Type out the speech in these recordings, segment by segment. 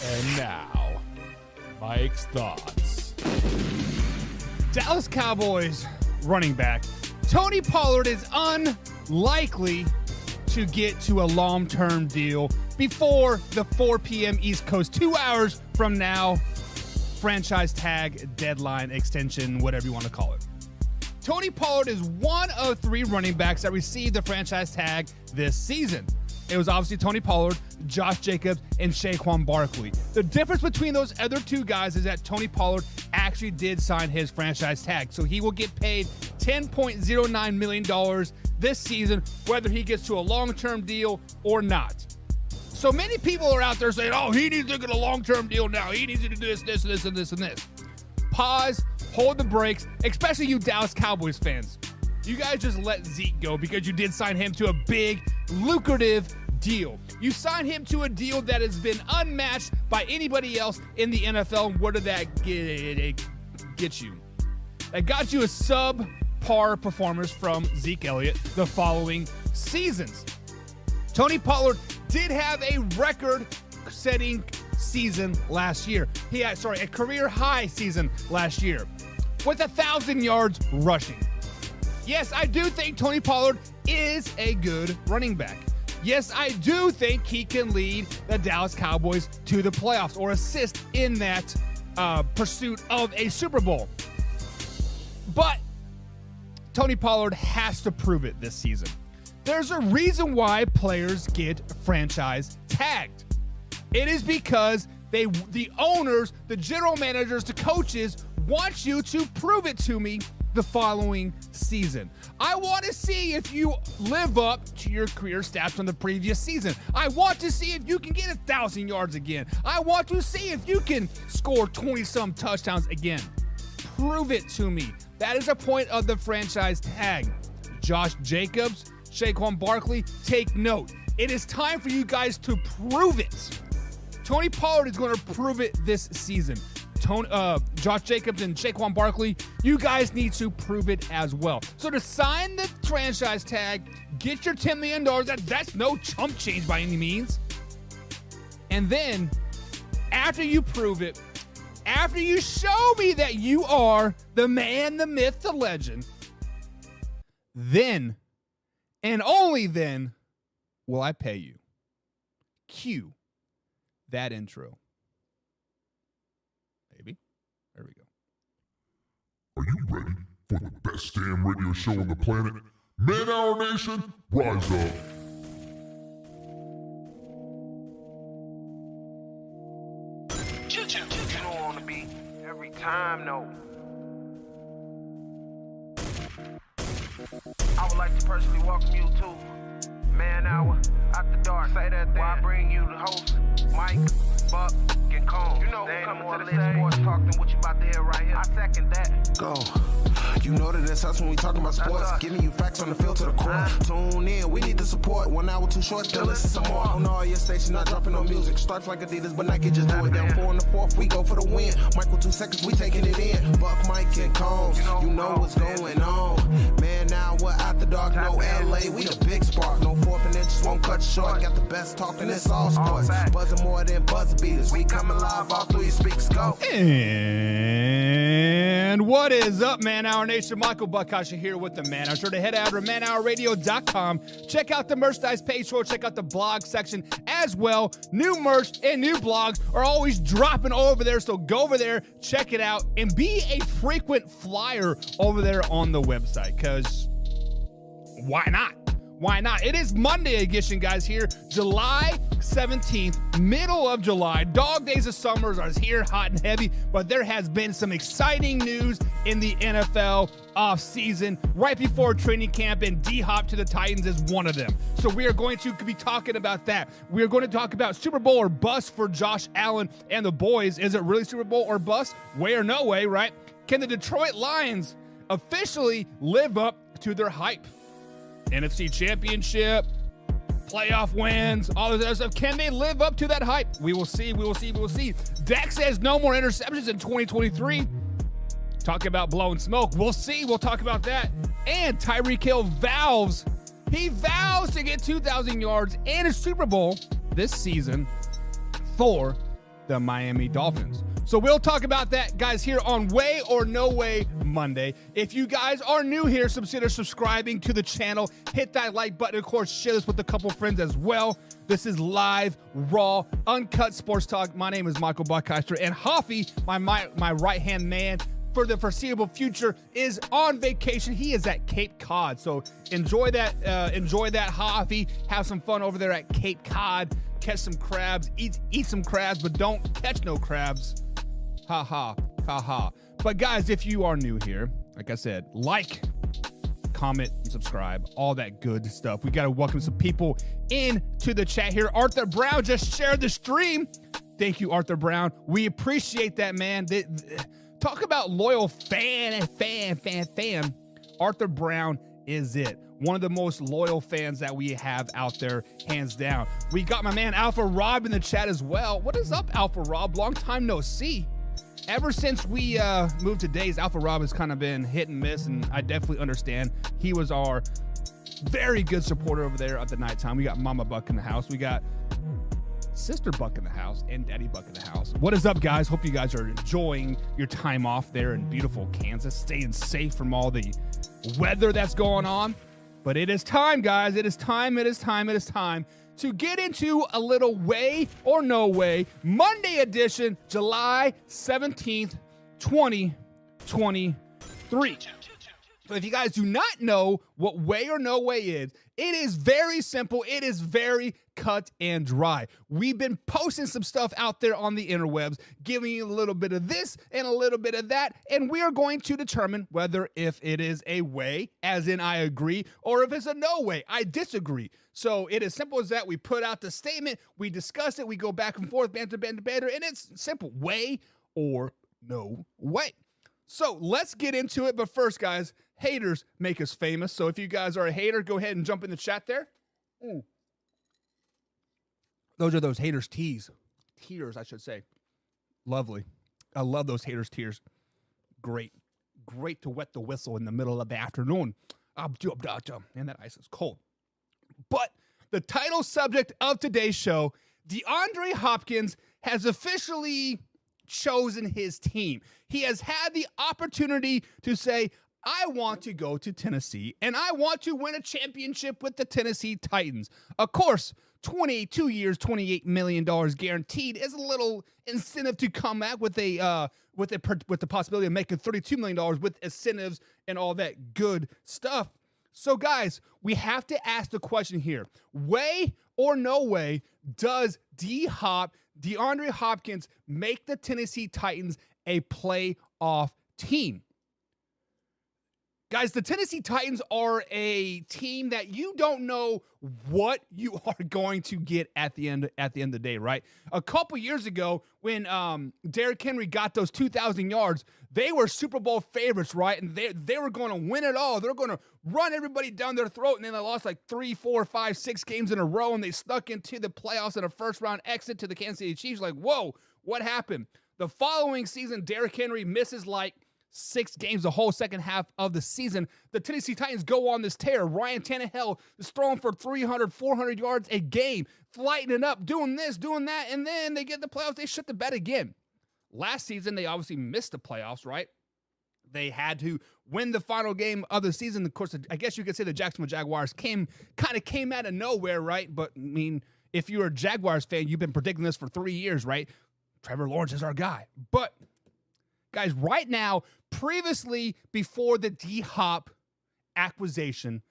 And now, Mike's thoughts. Dallas Cowboys running back Tony Pollard is unlikely to get to a long-term deal before the 4 p.m. East Coast, 2 hours from now, franchise tag, deadline, extension, whatever you want to call it. Tony Pollard is one of 3 running backs that received the franchise tag this season. It was obviously Tony Pollard, Josh Jacobs, and Saquon Barkley. The difference between those other 2 guys is that Tony Pollard actually did sign his franchise tag. So he will get paid $10.09 million this season, whether he gets to a long-term deal or not. So many people are out there saying, oh, he needs to get a long-term deal now. He needs to do this, this, this, and this, and this. Pause, hold the brakes, especially you Dallas Cowboys fans. You guys just let Zeke go because you did sign him to a big, lucrative deal. You signed him to a deal that has been unmatched by anybody else in the NFL. What did that get you? That got you a subpar performance from Zeke Elliott the following seasons. Tony Pollard did have a record-setting season last year. He had, a career-high season last year with 1,000 yards rushing. Yes, I do think Tony Pollard is a good running back. Yes, I do think he can lead the Dallas Cowboys to the playoffs or assist in that pursuit of a Super Bowl. But Tony Pollard has to prove it this season. There's a reason why players get franchise tagged. It is because the owners, the general managers, the coaches want you to prove it to me the following season. I want to see if you live up to your career stats from the previous season. I want to see if you can get 1,000 yards again. I want to see if you can score 20-some touchdowns again. Prove it to me. That is a point of the franchise tag. Josh Jacobs, Saquon Barkley, take note. It is time for you guys to prove it. Tony Pollard is going to prove it this season. Josh Jacobs and Saquon Barkley, you guys need to prove it as well. So to sign the franchise tag, get your $10 million. That's no chump change by any means. And then, after you prove it, after you show me that you are the man, the myth, the legend, then, and only then, will I pay you. Cue that intro. There we go. Are you ready for the best damn radio show on the planet? Man Hour Nation, rise up. You don't want to be every time, no. I would like to personally welcome you to Man Hour After Dark. Say that thing. I bring you the host, Mike, Buck, and Cone. You know who coming to the stage. Sports talk than what you about to hear right here. I second that. Go. You know that it's us when we talking about sports. Giving you facts on the field to the core. Tune in, we need the support. 1 hour too short, then listen some more. On all your stations, not dropping no music. Starts like Adidas, but Nike just do it. Down 4 in the 4th, we go for the win. Michael 2 seconds, we taking it in. Buck, Mike, and Combs, you know what's going on. Man, now we're After Dark, no LA, we the big spark. No 4th and inches won't cut short. Got the best talking, it's all sports. Buzzing more than buzz beaters. We coming live all through your speakers, go. And what is up, Man Hour Nation? Michael Buckasha here with the Man Hour. Sure to head out to manhourradio.com. Check out the merchandise page, or check out the blog section as well. New merch and new blogs are always dropping over there, so go over there, check it out, and be a frequent flyer over there on the website, because why not? Why not? It is Monday edition, guys, here. July 17th, middle of July. Dog days of summers are here, hot and heavy, but there has been some exciting news in the NFL offseason right before training camp, and DHOP to the Titans is one of them. So we are going to be talking about that. We are going to talk about Super Bowl or bust for Josh Allen and the boys. Is it really Super Bowl or bust? Way or no way, right? Can the Detroit Lions officially live up to their hype? NFC Championship, playoff wins, all of that stuff. Can they live up to that hype? We will see. We will see. We will see. Dak says no more interceptions in 2023. Talk about blowing smoke. We'll see. We'll talk about that. And Tyreek Hill vows. He vows to get 2,000 yards and a Super Bowl this season for the Miami Dolphins. So we'll talk about that, guys, here on Way or No Way Monday. If you guys are new here, consider subscribing to the channel. Hit that like button. Of course, share this with a couple friends as well. This is live, raw, uncut sports talk. My name is Michael Buckheister, and Hoffy, my right-hand man for the foreseeable future, is on vacation. He is at Cape Cod. So enjoy that, Hoffy. Have some fun over there at Cape Cod. Catch some crabs, eat some crabs, but don't catch no crabs. Ha ha, ha ha. But guys, if you are new here, like I said, like, comment, and subscribe, all that good stuff. We got to welcome some people into the chat here. Arthur Brown just shared the stream. Thank you, Arthur Brown. We appreciate that, man. Talk about loyal fan. Arthur Brown is it. One of the most loyal fans that we have out there, hands down. We got my man Alpha Rob in the chat as well. What is up, Alpha Rob? Long time no see. Ever since we moved to Days, Alpha Rob has kind of been hit and miss, and I definitely understand. He was our very good supporter over there at the nighttime. We got Mama Buck in the house. We got Sister Buck in the house and Daddy Buck in the house. What is up, guys? Hope you guys are enjoying your time off there in beautiful Kansas, staying safe from all the weather that's going on. But it is time, guys. It is time to get into a little Way or No Way Monday edition, July 17th, 2023. So if you guys do not know what Way or No Way is, it is very simple. It is very cut and dry. We've been posting some stuff out there on the interwebs, giving you a little bit of this and a little bit of that, and we are going to determine whether if it is a way, as in I agree, or if it's a no way, I disagree. So it is simple as that. We put out the statement, we discuss it, we go back and forth, banter, and it's simple. Way or no way. So let's get into it. But first, guys, haters make us famous. So if you guys are a hater, go ahead and jump in the chat there. Those are those haters' tears, I should say. Lovely. I love those haters' tears. Great to wet the whistle in the middle of the afternoon. And that ice is cold. But the title subject of today's show, DeAndre Hopkins has officially chosen his team. He has had the opportunity to say, I want to go to Tennessee and I want to win a championship with the Tennessee Titans. Of course, 22 years, $28 million guaranteed is a little incentive to come back with the possibility of making $32 million with incentives and all that good stuff. So guys, we have to ask the question here. Way or no way does DeAndre Hopkins make the Tennessee Titans a playoff team? Guys, the Tennessee Titans are a team that you don't know what you are going to get at the end of the day, right? A couple years ago, when Derrick Henry got those 2,000 yards, they were Super Bowl favorites, right? And they were going to win it all. They're going to run everybody down their throat, and then they lost like 3, 4, 5, 6 games in a row, and they snuck into the playoffs in a first-round exit to the Kansas City Chiefs. Like, whoa, what happened? The following season, Derrick Henry misses like 6 games the whole second half of the season. The Tennessee Titans go on this tear. Ryan Tannehill is throwing for 300, 400 yards a game, flighting it up, doing this, doing that, and then they get the playoffs. They shut the bed again. Last season, they obviously missed the playoffs, right? They had to win the final game of the season. Of course, I guess you could say the Jacksonville Jaguars came out of nowhere, right? But, I mean, if you're a Jaguars fan, you've been predicting this for 3 years, right? Trevor Lawrence is our guy. But, guys, right now, previously, before the DHOP acquisition,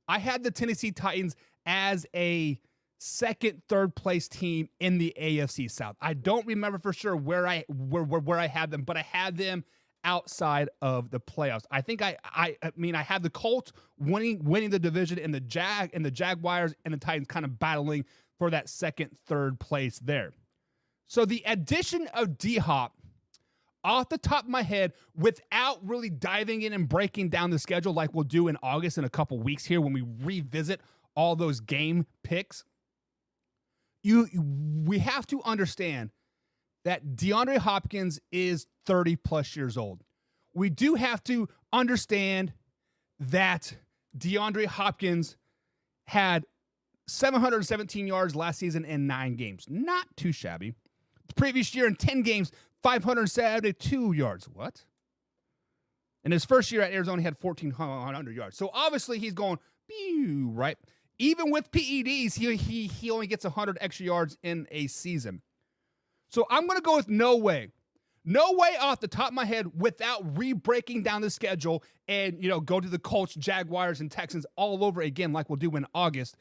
I had the Tennessee Titans as a second, third place team in the AFC South. I don't remember for sure where I had them, but I had them outside of the playoffs. I think I had the Colts winning the division, and the Jaguars and the Titans kind of battling for that second, third place there. So the addition of DHOP, off the top of my head, without really diving in and breaking down the schedule like we'll do in August in a couple weeks here when we revisit all those game picks, we have to understand that DeAndre Hopkins is 30-plus years old. We do have to understand that DeAndre Hopkins had 717 yards last season in 9 games. Not too shabby. The previous year in 10 games, 572 yards. What? In his first year at Arizona, he had 1,400 yards. So obviously he's going, pew, right? Even with PEDs, he only gets 100 extra yards in a season. So I'm going to go with no way. No way off the top of my head without re-breaking down the schedule and, go to the Colts, Jaguars, and Texans all over again like we'll do in August.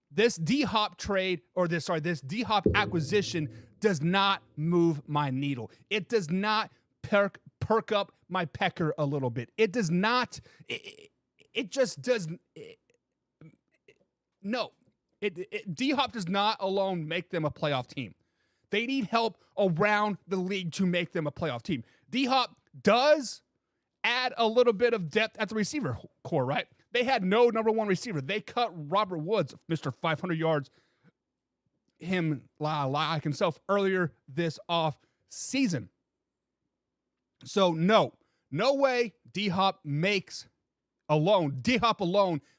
This DHOP trade, this DHOP acquisition does not move my needle. It does not perk up my pecker a little bit. It does not, it just does, no. DHOP does not alone make them a playoff team. They need help around the league to make them a playoff team. D-Hop does add a little bit of depth at the receiver core, right? They had no number one receiver. They cut Robert Woods, Mr. 500 yards, like himself, earlier this off season. So no way D-Hop alone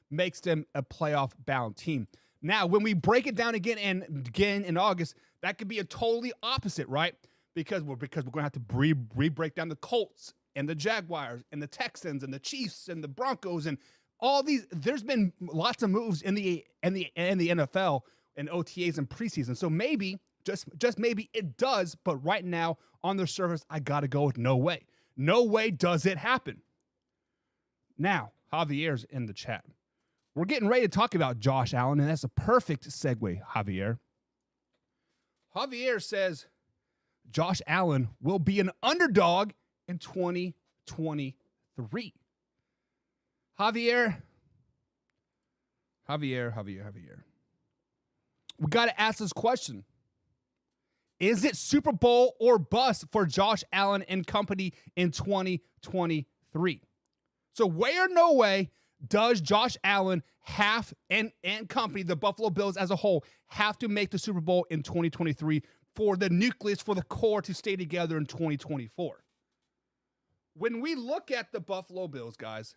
makes them a playoff bound team. Now, when we break it down again in August, that could be a totally opposite, right? Because we're going to have to re-break down the Colts and the Jaguars and the Texans and the Chiefs and the Broncos and all these. There's been lots of moves in the NFL and OTAs and preseason. So maybe, just maybe it does, but right now on the surface, I got to go with no way. No way does it happen. Now, Javier's in the chat. We're getting ready to talk about Josh Allen, and that's a perfect segue, Javier. Javier says Josh Allen will be an underdog in 2023. Javier. We got to ask this question. Is it Super Bowl or bust for Josh Allen and company in 2023? So way or no way does Josh Allen and company, the Buffalo Bills as a whole, have to make the Super Bowl in 2023 for the nucleus, for the core to stay together in 2024? When we look at the Buffalo Bills, guys,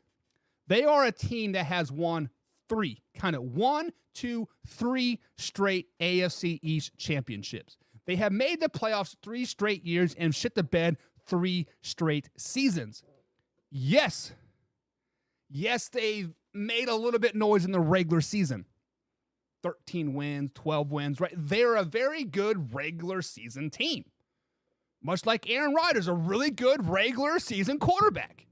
they are a team that has won 3 straight AFC East championships. They have made the playoffs 3 straight years and shit the bed 3 straight seasons. Yes, they've made a little bit noise in the regular season. 13 wins, 12 wins, right? They're a very good regular season team. Much like Aaron Rodgers, a really good regular season quarterback.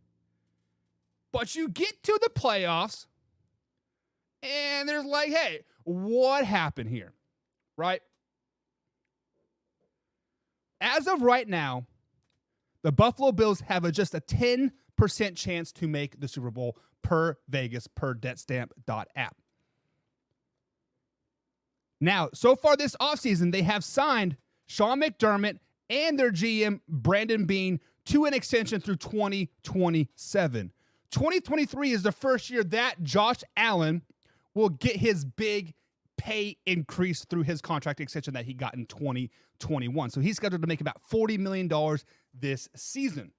But you get to the playoffs, and there's like, hey, what happened here, right? As of right now, the Buffalo Bills have just a 10% chance to make the Super Bowl per Vegas, per DebtStamp.app. Now, so far this offseason, they have signed Sean McDermott and their GM, Brandon Beane, to an extension through 2027. 2023 is the first year that Josh Allen will get his big pay increase through his contract extension that he got in 2021. So he's scheduled to make about $40 million this season.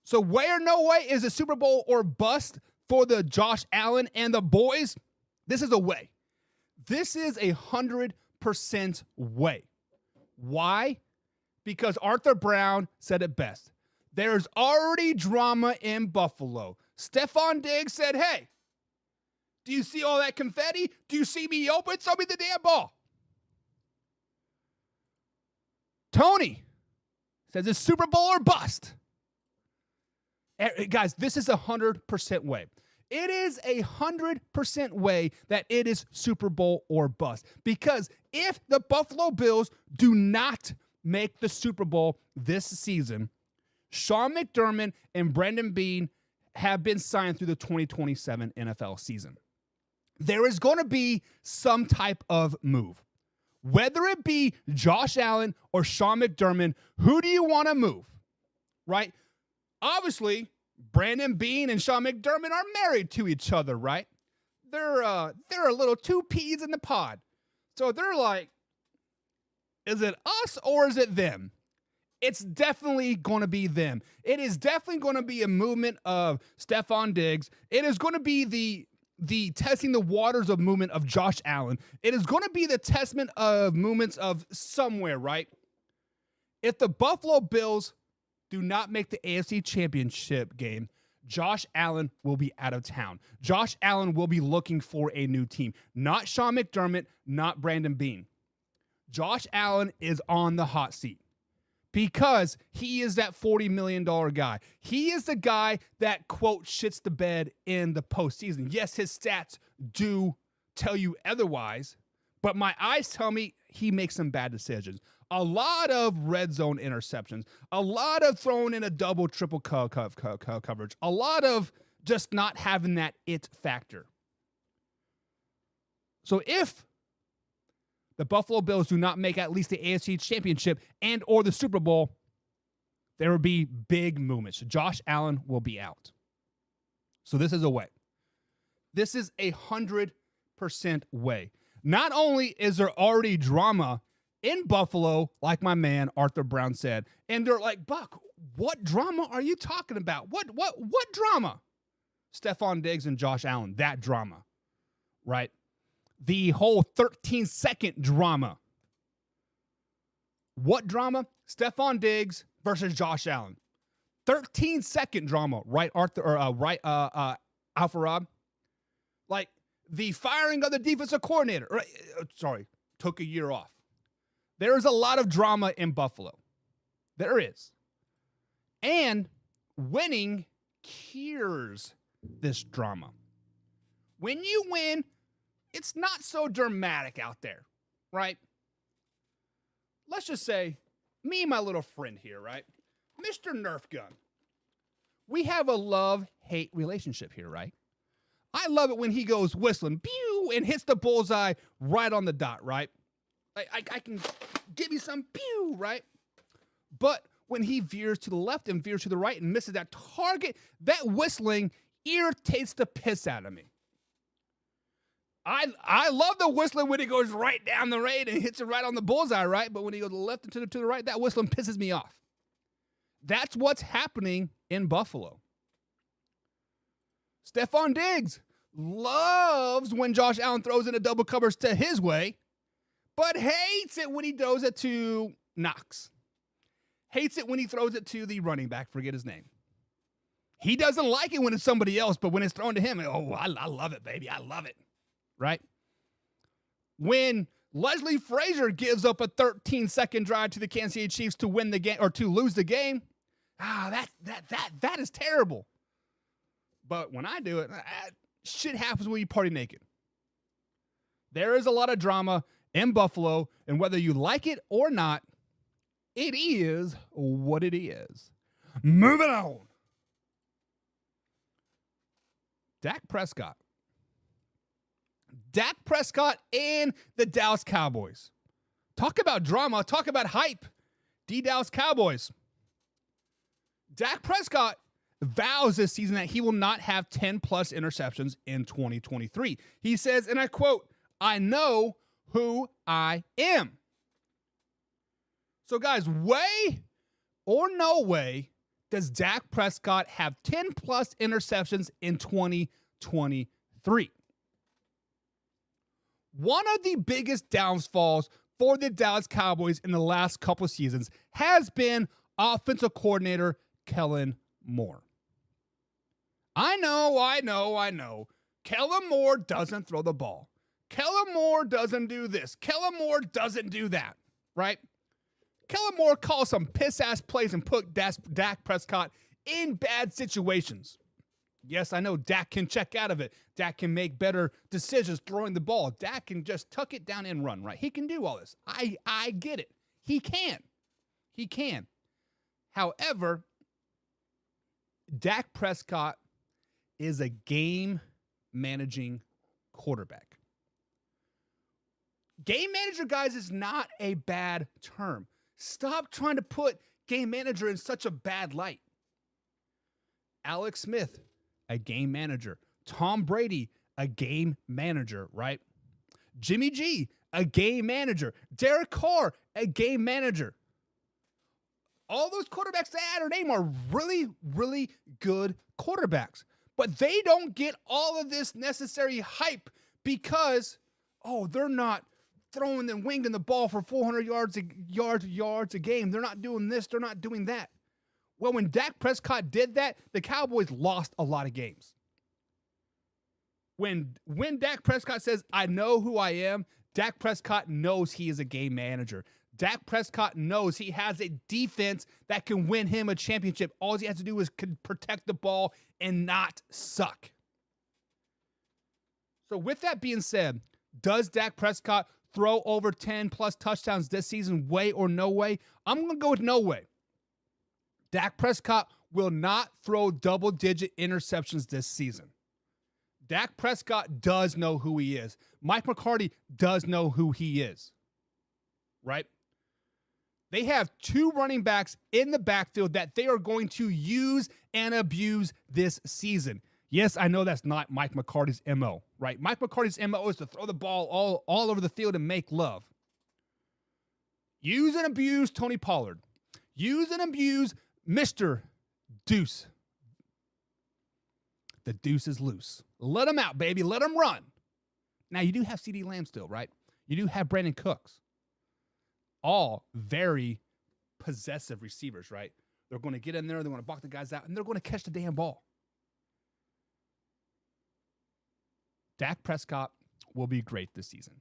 So way or no way is a Super Bowl or bust for the Josh Allen and the boys? This is a way. This is 100% way. Why? Because Arthur Brown said it best. There's already drama in Buffalo. Stephon Diggs said, hey, do you see all that confetti? Do you see me open? Throw me the damn ball. Tony says it's Super Bowl or bust. Guys, this is 100% way. It is 100% way that it is Super Bowl or bust. Because if the Buffalo Bills do not make the Super Bowl this season, Sean McDermott and Brandon Beane have been signed through the 2027 NFL season. There is going to be some type of move. Whether it be Josh Allen or Sean McDermott, who do you want to move? Right? Obviously, Brandon Beane and Sean McDermott are married to each other, right? They're a little two peas in the pod. So they're like, is it us or is it them? It's definitely going to be them. It is definitely going to be a movement of Stephon Diggs. It is going to be the testing the waters of movement of Josh Allen. It is going to be the testament of movements of somewhere, right? If the Buffalo Bills do not make the AFC Championship game, Josh Allen will be out of town. Josh Allen will be looking for a new team. Not Sean McDermott, not Brandon Beane. Josh Allen is on the hot seat because he is that $40 million guy. He is the guy that, quote, shits the bed in the postseason. Yes, his stats do tell you otherwise, but my eyes tell me he makes some bad decisions. A lot of red zone interceptions, a lot of throwing in a double, triple coverage, a lot of just not having that it factor. So if the Buffalo Bills do not make at least the AFC Championship and or the Super Bowl, there will be big movements. Josh Allen will be out. So this is a way. This is 100% way. Not only is there already drama in Buffalo, like my man Arthur Brown said, and they're like, Buck, what drama are you talking about? What drama? Stephon Diggs and Josh Allen, that drama, right? The whole 13-second drama. What drama? Stephon Diggs versus Josh Allen. 13-second drama, right, Arthur, or Alpha Rob? Like the firing of the defensive coordinator. Right? Took a year off. There is a lot of drama in Buffalo. There is. And winning cures this drama. When you win, it's not so dramatic out there, right? Let's just say, me and my little friend here, right? Mr. Nerf Gun. We have a love-hate relationship here, right? I love it when he goes whistling, pew, and hits the bullseye right on the dot, right? I can give you some pew, right? But when he veers to the left and veers to the right and misses that target, that whistling irritates the piss out of me. I love the whistling when it goes right down the range and hits it right on the bullseye, right? But when he goes to the left and to the right, that whistling pisses me off. That's what's happening in Buffalo. Stephon Diggs loves when Josh Allen throws in a double covers to his way, but hates it when he throws it to Knox. Hates it when he throws it to the running back, forget his name. He doesn't like it when it's somebody else, but when it's thrown to him, oh, I love it, baby. I love it. Right? When Leslie Frazier gives up a 13-second drive to the Kansas City Chiefs to win the game or to lose the game, that is terrible. But when I do it, shit happens when you party naked. There is a lot of drama in Buffalo, and whether you like it or not, it is what it is. Moving on. Dak Prescott and the Dallas Cowboys. Talk about drama. Talk about hype. The Dallas Cowboys. Dak Prescott vows this season that he will not have 10-plus interceptions in 2023. He says, and I quote, "I know who I am." So, guys, way or no way does Dak Prescott have 10-plus interceptions in 2023. One of the biggest downfalls for the Dallas Cowboys in the last couple of seasons has been offensive coordinator Kellen Moore. I know. Kellen Moore doesn't throw the ball. Kellen Moore doesn't do this. Kellen Moore doesn't do that, right? Kellen Moore calls some piss-ass plays and put Dak Prescott in bad situations. Yes, I know Dak can check out of it. Dak can make better decisions throwing the ball. Dak can just tuck it down and run, right? He can do all this. I get it. He can. He can. However, Dak Prescott is a game-managing quarterback. Game manager, guys, is not a bad term. Stop trying to put game manager in such a bad light. Alex Smith, a game manager. Tom Brady, a game manager, right? Jimmy G, a game manager. Derek Carr, a game manager. All those quarterbacks that I had her name are really, really good quarterbacks. But they don't get all of this necessary hype because, they're not throwing and winging the ball for 400 yards a game. They're not doing this. They're not doing that. Well, when Dak Prescott did that, the Cowboys lost a lot of games. When Dak Prescott says, I know who I am, Dak Prescott knows he is a game manager. Dak Prescott knows he has a defense that can win him a championship. All he has to do is protect the ball and not suck. So with that being said, does Dak Prescott throw over 10-plus touchdowns this season, way or no way? I'm going to go with no way. Dak Prescott will not throw double-digit interceptions this season. Dak Prescott does know who he is. Mike McCarthy does know who he is. Right? They have two running backs in the backfield that they are going to use and abuse this season. Yes, I know that's not Mike McCarthy's MO, right? Mike McCarthy's MO is to throw the ball all over the field and make love. Use and abuse Tony Pollard. Use and abuse Mr. Deuce. The deuce is loose. Let him out, baby. Let him run. Now, you do have CeeDee Lamb still, right? You do have Brandon Cooks. All very possessive receivers, right? They're going to get in there, they're going to block the guys out, and they're going to catch the damn ball. Dak Prescott will be great this season.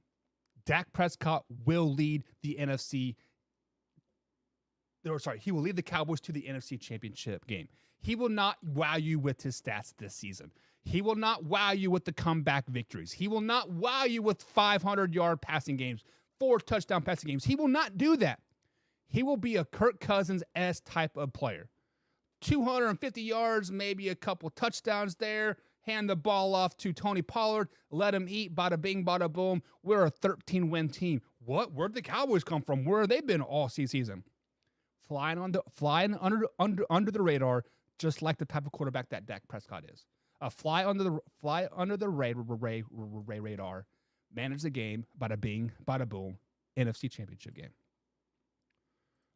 Dak Prescott will lead the he will lead the Cowboys to the NFC Championship game. He will not wow you with his stats this season. He will not wow you with the comeback victories. He will not wow you with 500-yard passing games, 4 touchdown passing games. He will not do that. He will be a Kirk Cousins-esque type of player. 250 yards, maybe a couple touchdowns there. Hand the ball off to Tony Pollard. Let him eat. Bada bing, bada boom. We're a 13-win team. What? Where'd the Cowboys come from? Where have they been all season? Flying under the radar, just like the type of quarterback that Dak Prescott is. Fly under the radar. Manage the game. Bada bing, bada boom. NFC Championship game.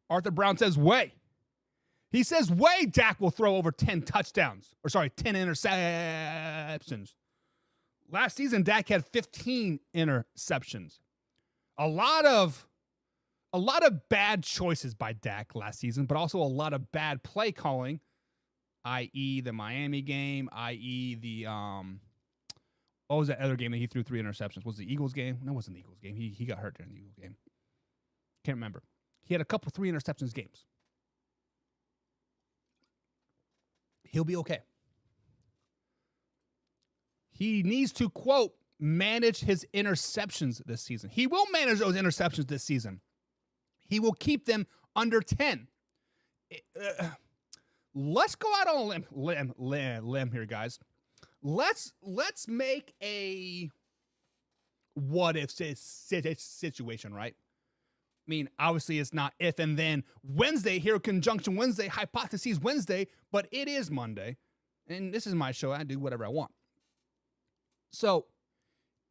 Arthur Brown says, way. He says, way, Dak will throw over 10 touchdowns. 10 interceptions. Last season, Dak had 15 interceptions. A lot of bad choices by Dak last season, but also a lot of bad play calling, i.e. the Miami game, i.e. the what was that other game that he threw 3 interceptions? Was it the Eagles game? No, it wasn't the Eagles game. He got hurt during the Eagles game. Can't remember. He had a couple 3 interceptions games. He'll be okay. He needs to, quote, manage his interceptions this season. He will manage those interceptions this season. He will keep them under 10. Let's go out on a limb here, guys. Let's make a what if situation, right? I mean, obviously it's not if and then Wednesday here, conjunction Wednesday, hypotheses Wednesday, but it is Monday. And this is my show. I do whatever I want. So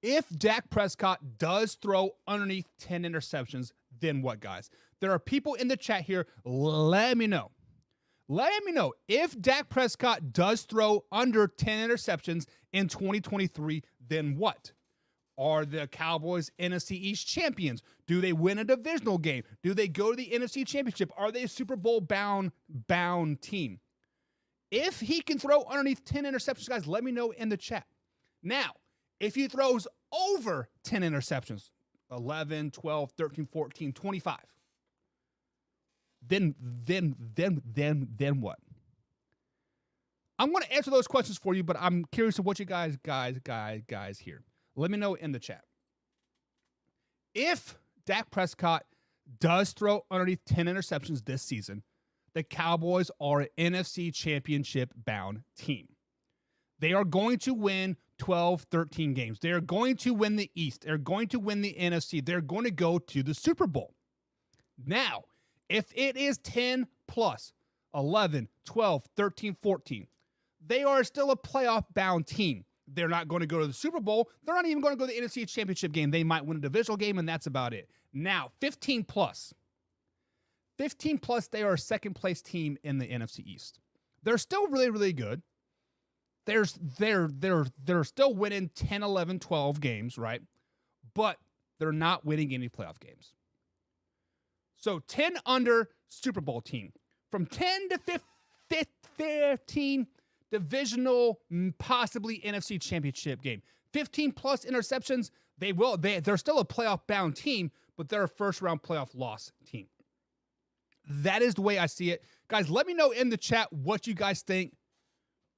if Dak Prescott does throw underneath 10 interceptions, then what, guys? There are people in the chat here. Let me know. Let me know if Dak Prescott does throw under 10 interceptions in 2023, then what? Are the Cowboys NFC East champions? Do they win a divisional game? Do they go to the NFC Championship? Are they a Super Bowl bound team? If he can throw underneath 10 interceptions, guys, let me know in the chat. Now, if he throws over 10 interceptions, 11, 12, 13, 14, 25, then what? I'm going to answer those questions for you, but I'm curious of what you guys hear. Let me know in the chat. If Dak Prescott does throw underneath 10 interceptions this season, the Cowboys are an NFC championship-bound team. They are going to win 12, 13 games. They are going to win the East. They're going to win the NFC. They're going to go to the Super Bowl. Now, if it is 10 plus, 11, 12, 13, 14, they are still a playoff-bound team. They're not going to go to the Super Bowl. They're not even going to go to the NFC Championship game. They might win a divisional game, and that's about it. Now, 15 plus. 15 plus, they are a second-place team in the NFC East. They're still really, really good. They're still winning 10, 11, 12 games, right? But they're not winning any playoff games. So 10 under Super Bowl team. From 10 to 15, divisional, possibly NFC Championship game. 15 plus interceptions, they're still a playoff-bound team, but they're a first-round playoff loss team. That is the way I see it. Guys, let me know in the chat what you guys think.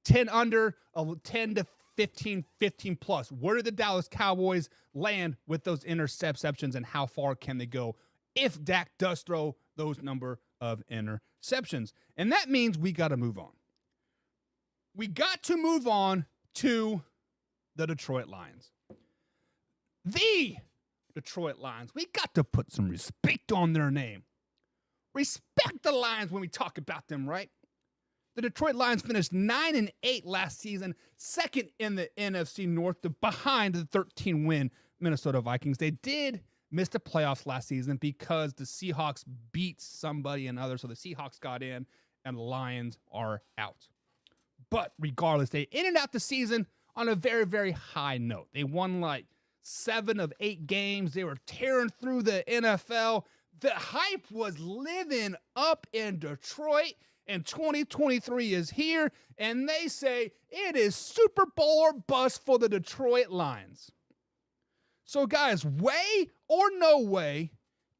10 under, 10 to 15, 15 plus. Where do the Dallas Cowboys land with those interceptions, and how far can they go if Dak does throw those number of interceptions? And that means we got to move on. We got to move on to the Detroit Lions. The Detroit Lions. We got to put some respect on their name. Respect the Lions when we talk about them, right? The Detroit Lions finished 9-8 last season, second in the NFC North, behind the 13-win Minnesota Vikings. They did miss the playoffs last season because the Seahawks beat somebody and others, so the Seahawks got in and the Lions are out. But regardless, they ended out the season on a very, very high note. They won like 7 of 8 games. They were tearing through the NFL. The hype was living up in Detroit, and 2023 is here, and they say it is Super Bowl or bust for the Detroit Lions. So, guys, way or no way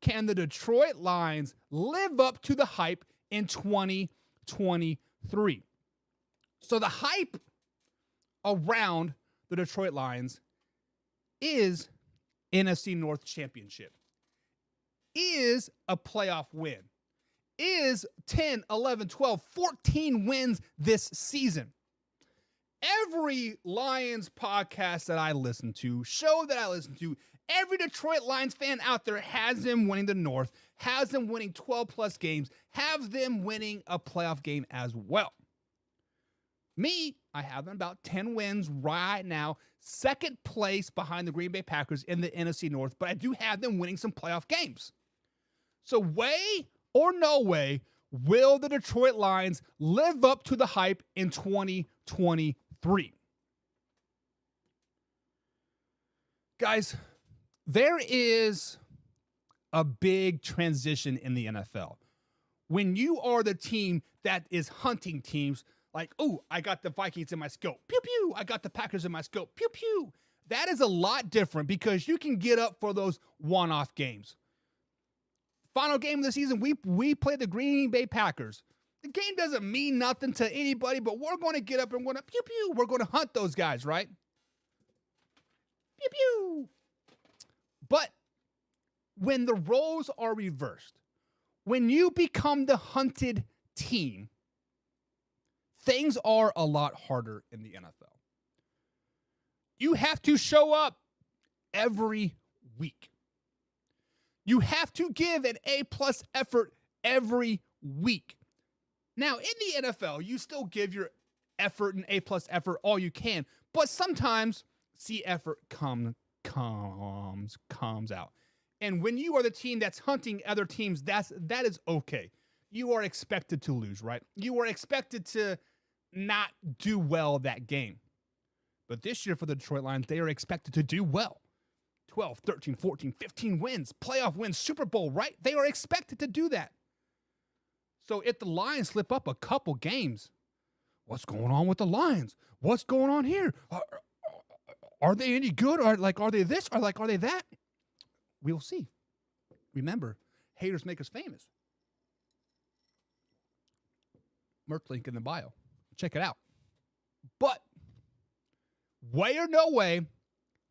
can the Detroit Lions live up to the hype in 2023? So the hype around the Detroit Lions is NFC North Championship, is a playoff win, is 10, 11, 12, 14 wins this season. Every Lions podcast that I listen to, show that I listen to, every Detroit Lions fan out there has them winning the North, has them winning 12-plus games, have them winning a playoff game as well. Me, I have them about 10 wins right now, second place behind the Green Bay Packers in the NFC North, but I do have them winning some playoff games. So way or no way will the Detroit Lions live up to the hype in 2023. Guys, there is a big transition in the NFL. When you are the team that is hunting teams, like, oh, I got the Vikings in my scope. Pew, pew. I got the Packers in my scope. Pew, pew. That is a lot different because you can get up for those one-off games. Final game of the season, we played the Green Bay Packers. The game doesn't mean nothing to anybody, but we're going to get up and we're going to pew, pew. We're going to hunt those guys, right? Pew, pew. But when the roles are reversed, when you become the hunted team, things are a lot harder in the NFL. You have to show up every week. You have to give an A-plus effort every week. Now, in the NFL, you still give your effort and A-plus effort all you can, but sometimes C effort comes out. And when you are the team that's hunting other teams, that is okay. You are expected to lose, right? You are expected to not do well that game. But this year for the Detroit Lions, they are expected to do well. 12, 13, 14, 15 wins, playoff wins, Super Bowl, right? They are expected to do that. So if the Lions slip up a couple games, what's going on with the Lions? What's going on here? Are they any good? Are they this? Are they that? We'll see. Remember, haters make us famous. Merch link in the bio. Check it out. But way or no way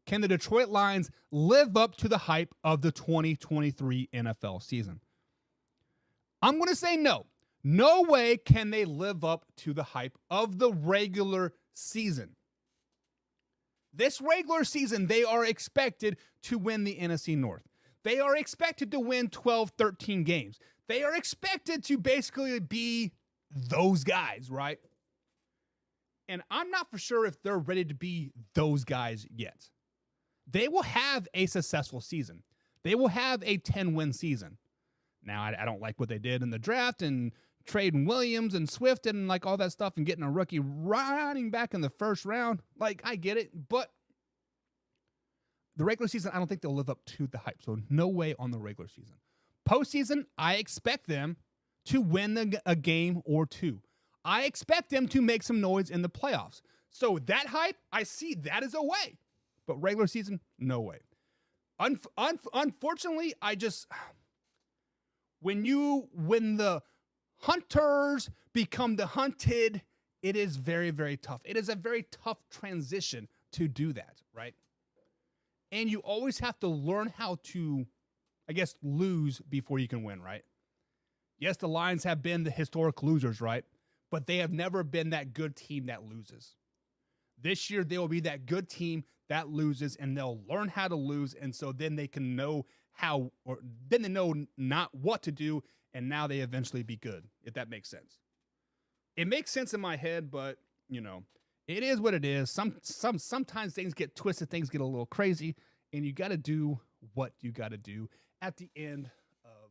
can the Detroit Lions live up to the hype of the 2023 NFL season. I'm going to say no. No way can they live up to the hype of the regular season. This regular season, they are expected to win the NFC North. They are expected to win 12, 13 games. They are expected to basically be those guys, right? And I'm not for sure if they're ready to be those guys yet. They will have a successful season. They will have a 10-win season. Now, I don't like what they did in the draft and trading Williams and Swift and like all that stuff and getting a rookie running back in the first round. Like, I get it, but the regular season, I don't think they'll live up to the hype. So no way on the regular season. Postseason, I expect them to win a game or two. I expect them to make some noise in the playoffs. So that hype, I see that as a way. But regular season, no way. Unfortunately, when the hunters become the hunted, it is very, very tough. It is a very tough transition to do that, right? And you always have to learn how to, I guess, lose before you can win, right? Yes, the Lions have been the historic losers, right? But they have never been that good team that loses. This year, they will be that good team that loses, and they'll learn how to lose, and so then they can know how, or then they know not what to do, and now they eventually be good, if that makes sense. It makes sense in my head, but, you know, it is what it is. Sometimes things get twisted, things get a little crazy, and you got to do what you got to do at the end of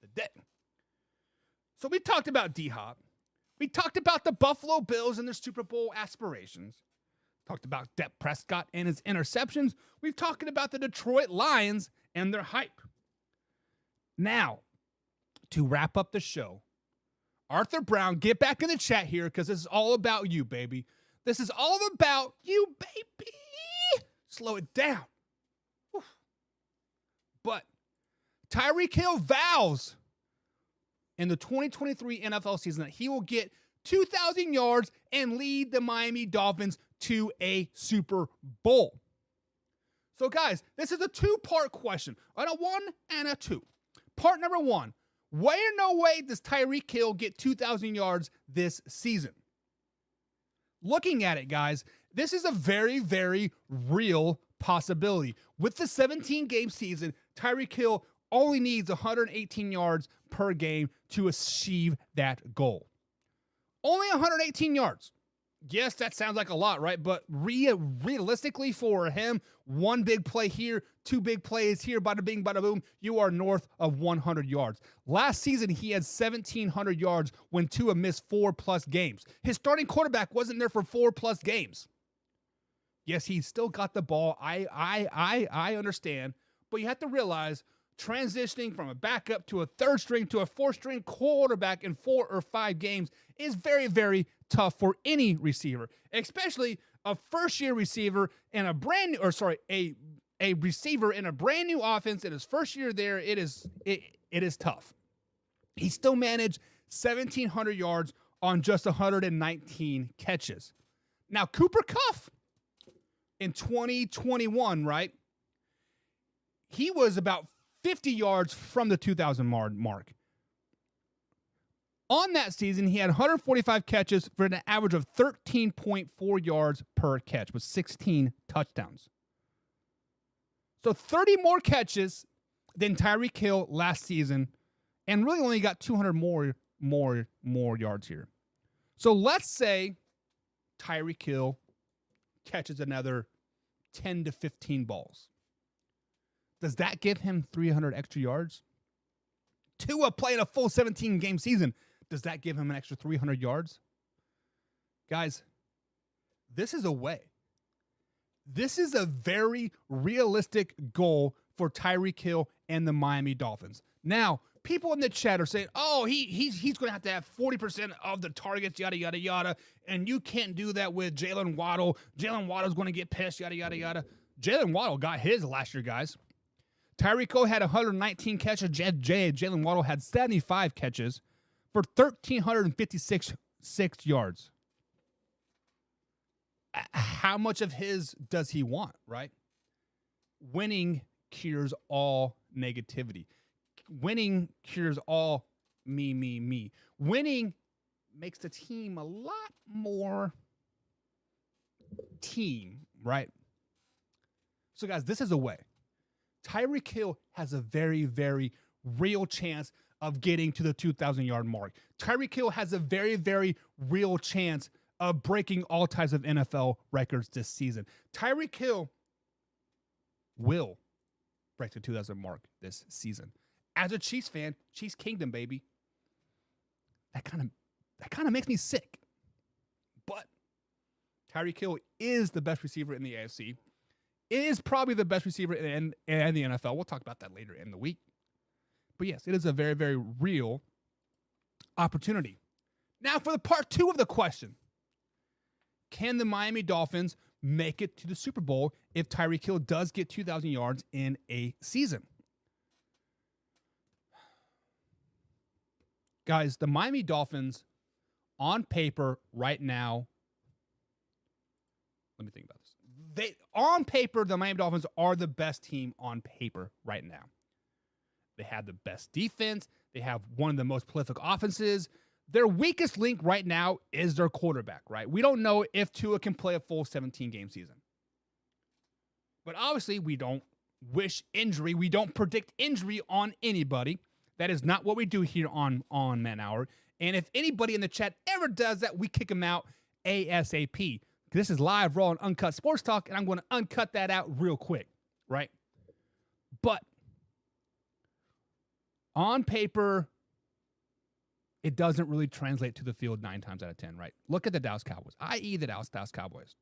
the day. So we talked about D-Hop. We talked about the Buffalo Bills and their Super Bowl aspirations. Talked about Dak Prescott and his interceptions. We've talked about the Detroit Lions and their hype. Now, to wrap up the show, Arthur Brown, get back in the chat here because this is all about you, baby. This is all about you, baby. Slow it down. Whew. But Tyreek Hill vows in the 2023 NFL season that he will get 2,000 yards and lead the Miami Dolphins to a Super Bowl. So, guys, this is a two-part question, on a 1 and a 2. Part number 1, way or no way does Tyreek Hill get 2,000 yards this season? Looking at it, guys, this is a very, very real possibility. With the 17-game season, Tyreek Hill only needs 118 yards per game to achieve that goal. Only 118 yards. Yes, that sounds like a lot, right? But realistically for him, one big play here, two big plays here, bada bing, bada boom, you are north of 100 yards. Last season, he had 1,700 yards when Tua missed 4+ games. His starting quarterback wasn't there for 4+ games. Yes, he still got the ball. I understand. But you have to realize transitioning from a backup to a third string to a fourth string quarterback in 4 or 5 games is very, very tough for any receiver, especially a first-year receiver and a receiver in a brand new offense in his first year there. It is tough. He still managed 1,700 yards on just 119 catches. Now, Cooper Kupp in 2021, right? He was about 50 yards from the 2,000 mark. On that season, he had 145 catches for an average of 13.4 yards per catch with 16 touchdowns. So 30 more catches than Tyreek Hill last season, and really only got 200 more yards here. So let's say Tyreek Hill catches another 10 to 15 balls. Does that give him 300 extra yards? Tua playing a full 17-game season. Does that give him an extra 300 yards? Guys, this is a way. This is a very realistic goal for Tyreek Hill and the Miami Dolphins. Now, people in the chat are saying, oh, he's going to have 40% of the targets, yada, yada, yada, and you can't do that with Jalen Waddle. Jalen Waddle's going to get pissed, yada, yada, yada. Jalen Waddle got his last year, guys. Tyreek Hill had 119 catches. Jalen Waddle had 75 catches for 1,356 yards. how much of his does he want, right? Winning cures all negativity. Winning cures all me. Winning makes the team a lot more team, right? So, guys, this is a way. Tyreek Hill has a very, very real chance of getting to the 2,000-yard mark. Tyreek Hill has a very, very real chance of breaking all types of NFL records this season. Tyreek Hill will break the 2,000 mark this season. As a Chiefs fan, Chiefs Kingdom, baby. That kind of makes me sick. But Tyreek Hill is the best receiver in the AFC. Is probably the best receiver in the NFL. We'll talk about that later in the week. But yes, it is a very, very real opportunity. Now for the part 2 of the question. Can the Miami Dolphins make it to the Super Bowl if Tyreek Hill does get 2,000 yards in a season? Guys, the Miami Dolphins, on paper right now, let me think about this. On paper, the Miami Dolphins are the best team on paper right now. They have the best defense. They have one of the most prolific offenses. Their weakest link right now is their quarterback, right? We don't know if Tua can play a full 17-game season. But obviously, we don't wish injury. We don't predict injury on anybody. That is not what we do here on Man Hour. And if anybody in the chat ever does that, we kick them out ASAP. This is live, raw, and uncut sports talk, and I'm going to uncut that out real quick, right? But on paper, it doesn't really translate to the field 9 times out of 10, right? Look at the Dallas Cowboys, i.e. the Dallas Cowboys.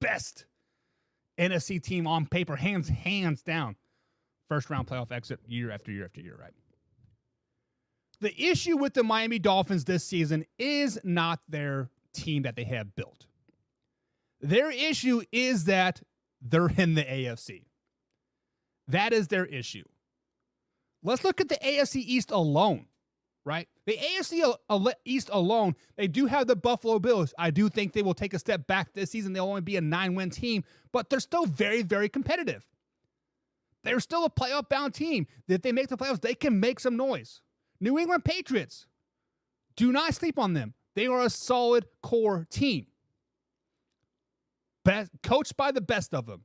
Best NFC team on paper, hands down. First round playoff exit year after year after year, right? The issue with the Miami Dolphins this season is not their team that they have built. Their issue is that they're in the AFC. That is their issue. Let's look at the AFC East alone, right? The AFC East alone, they do have the Buffalo Bills. I do think they will take a step back this season. They'll only be a 9-win team, but they're still very, very competitive. They're still a playoff-bound team. If they make the playoffs, they can make some noise. New England Patriots, do not sleep on them. They are a solid core team. Coached by the best of them.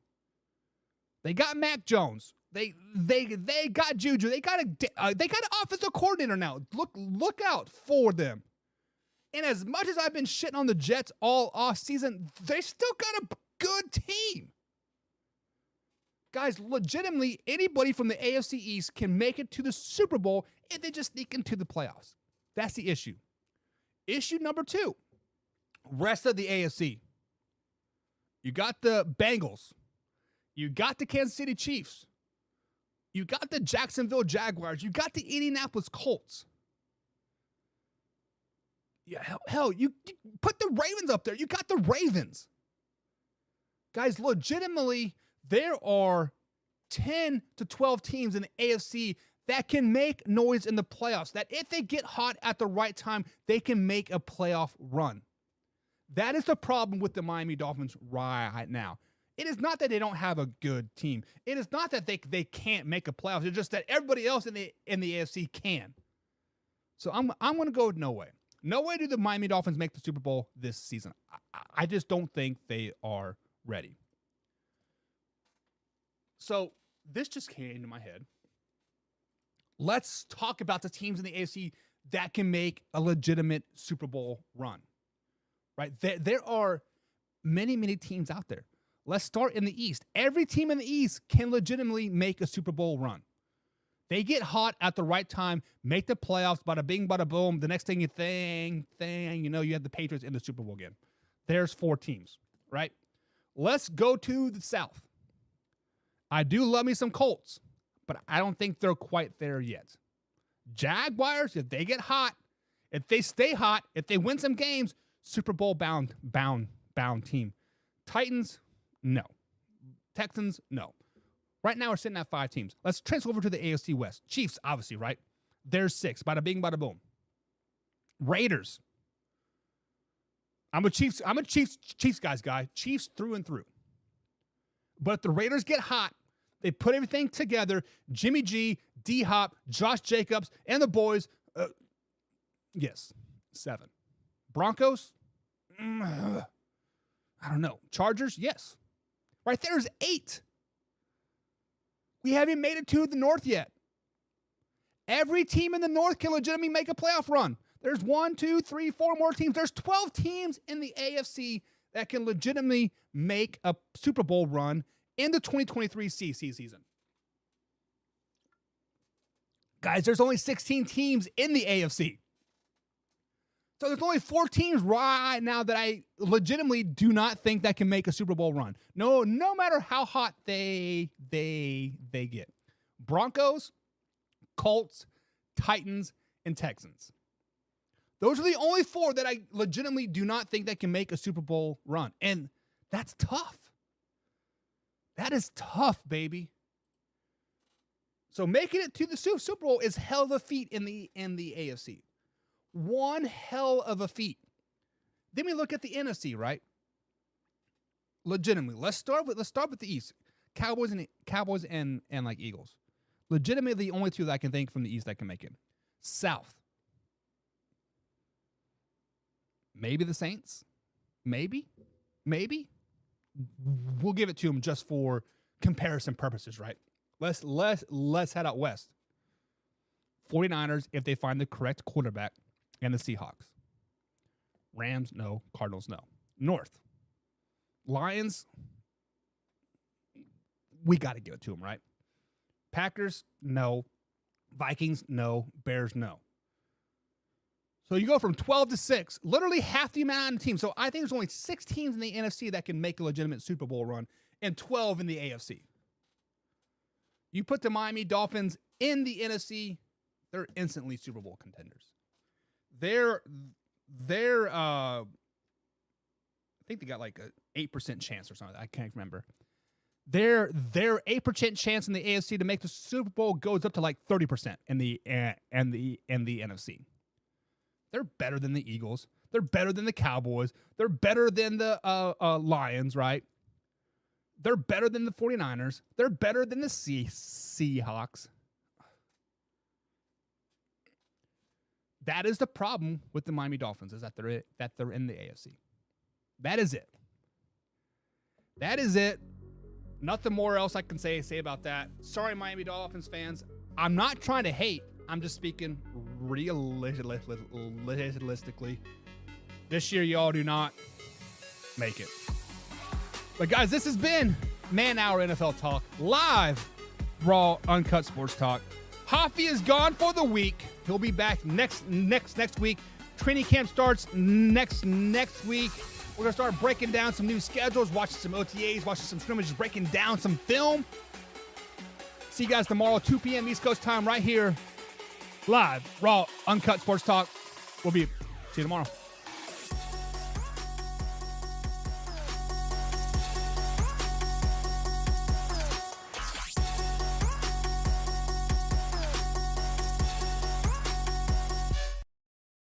They got Mac Jones. They got Juju. They got an offensive coordinator now. Look out for them. And as much as I've been shitting on the Jets all off season, they still got a good team. Guys, legitimately, anybody from the AFC East can make it to the Super Bowl if they just sneak into the playoffs. That's the issue. Issue number 2, rest of the AFC. You got the Bengals. You got the Kansas City Chiefs. You got the Jacksonville Jaguars. You got the Indianapolis Colts. Yeah, hell, you put the Ravens up there. You got the Ravens. Guys, legitimately, there are 10 to 12 teams in the AFC that can make noise in the playoffs, that if they get hot at the right time, they can make a playoff run. That is the problem with the Miami Dolphins right now. It is not that they don't have a good team. It is not that they can't make a playoff. It's just that everybody else in the AFC can. So I'm going to go with no way. No way do the Miami Dolphins make the Super Bowl this season. I just don't think they are ready. So this just came into my head. Let's talk about the teams in the AFC that can make a legitimate Super Bowl run. Right? There are many, many teams out there. Let's start in the East. Every team in the East can legitimately make a Super Bowl run. They get hot at the right time, make the playoffs, bada bing, bada boom. The next thing you you have the Patriots in the Super Bowl again. There's 4 teams, right? Let's go to the South. I do love me some Colts, but I don't think they're quite there yet. Jaguars, if they get hot, if they stay hot, if they win some games, Super Bowl bound team. Titans, no. Texans, no. Right now we're sitting at 5 teams. Let's transfer over to the AFC West. Chiefs, obviously, right? There's 6. Bada bing, bada boom. Raiders. I'm a Chiefs guy. Chiefs through and through. But if the Raiders get hot, they put everything together. Jimmy G, D-Hop, Josh Jacobs, and the boys. Yes, 7. Broncos? I don't know. Chargers? Yes. Right there's 8. We haven't made it to the North yet. Every team in the North can legitimately make a playoff run. There's 1, 2, 3, 4 more teams. There's 12 teams in the AFC that can legitimately make a Super Bowl run in the 2023 season. Guys, there's only 16 teams in the AFC. So there's only 4 teams right now that I legitimately do not think that can make a Super Bowl run. No matter how hot they get. Broncos, Colts, Titans, and Texans. Those are the only 4 that I legitimately do not think that can make a Super Bowl run. And that's tough. That is tough, baby. So making it to the Super Bowl is hell of a feat in the AFC. One hell of a feat. Then we look at the NFC, right? Legitimately, let's start with the East. Cowboys and like Eagles. Legitimately, the only 2 that I can think from the East that can make it. South. Maybe the Saints. Maybe. We'll give it to them just for comparison purposes, right? Let's head out west. 49ers, if they find the correct quarterback, and the Seahawks. Rams, no. Cardinals, no. North. Lions, we got to give it to them, right? Packers, no. Vikings, no. Bears, no. So you go from 12 to 6, literally half the amount of teams. So I think there's only 6 teams in the NFC that can make a legitimate Super Bowl run and 12 in the AFC. You put the Miami Dolphins in the NFC, they're instantly Super Bowl contenders. They're I think they got like a 8% chance or something. I can't remember. Their 8% chance in the AFC to make the Super Bowl goes up to like 30% in the NFC. They're better than the Eagles. They're better than the Cowboys. They're better than the Lions, right? They're better than the 49ers. They're better than the Seahawks. That is the problem with the Miami Dolphins, is that they're in the AFC. That is it. Nothing more else I can say about that. Sorry, Miami Dolphins fans. I'm not trying to hate. I'm just speaking realistically. This year, y'all do not make it. But guys, this has been Man Hour NFL Talk, live, raw, uncut sports talk. Hoffy is gone for the week. He'll be back next week. Training camp starts next week. We're going to start breaking down some new schedules, watching some OTAs, watching some scrimmages, breaking down some film. See you guys tomorrow, 2 p.m. East Coast time right here. Live, raw, uncut sports talk. See you tomorrow.